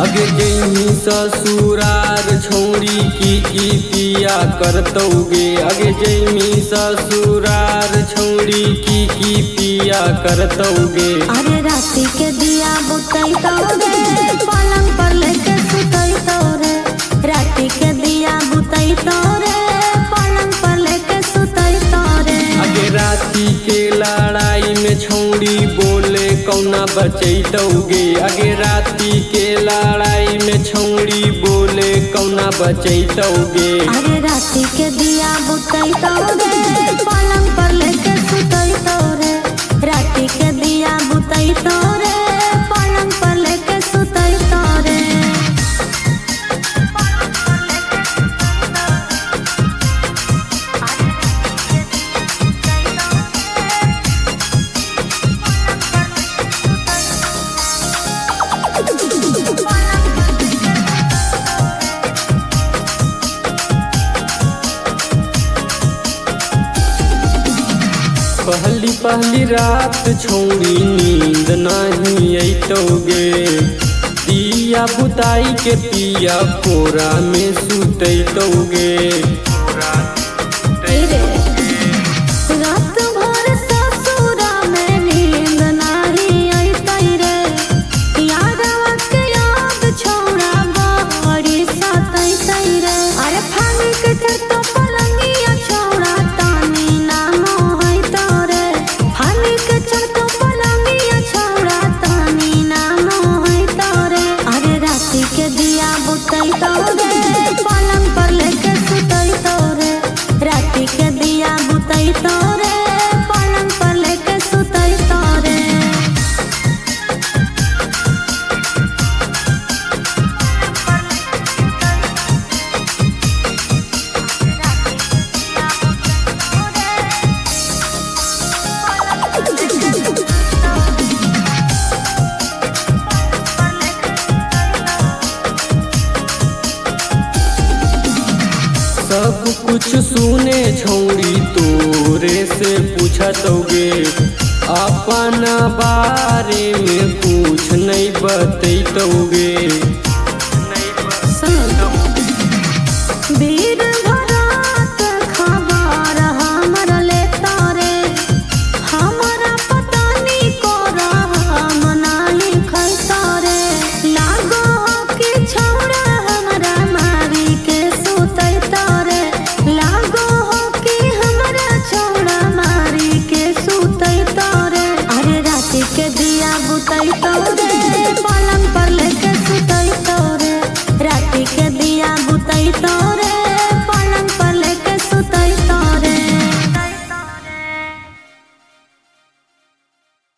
अगे जैमी ससुरार छौरी की पिया करतौगे। अगे जैमी ससुरार छौरी की पिया करतौगे। अरे राती के दिया बुतैतौगे पलंग पर लेके सुतैतौरे। राती के दिया बुतैतौरे पलंग पर लेके सुतैतौरे। अगे राती के लड़ाई में छौरी बोले कौना बचैतौगे। अगे राती के लड़ाई में छौरी बोले कौना बचैतौगे। अरे राती के दिया बुतैतौगे पलंग पर लेके सुतैतौरे। राती के दिया बुतैतौरे पलंग पर लेके सुतैतौरे। पहली पहली रात छौरी नींद नहीं अइतौगे। दिया बुताई के पिया कोरा में सुतैतौगे। रात भर ससुरा में नींद नहीं अइतै रे। यादवा के याद छौरा बड़ी सतैतै रे। अरे फानी के चरतो पलंगिया छौरा तानी ना मोहैतौ रे। फानी के चरतो पलंगिया छौरा तानी ना मोहैतौ रे। अरे राती के दिया बुतैतौगे पलंग पर लेके सुतैतौरे। राती के दिया बुतैतौरे पलंग पर लेके सुतैतौरे। सब कुछ सुने छौरी तोरे से पूछतौगे। अपन बारे में कुछ नहीं बतैतौगे। वीर भरात खबर हमर लेतौ रे। हमरा पता नी करम नाही खैतौ रे। लागो हो कि छौरा हमरा मारी के सुतैतौ रे। लागो हो कि हमरा छौरा मारी के सुतैतौ रे। अरे राती के दिया बुतैतौ रे।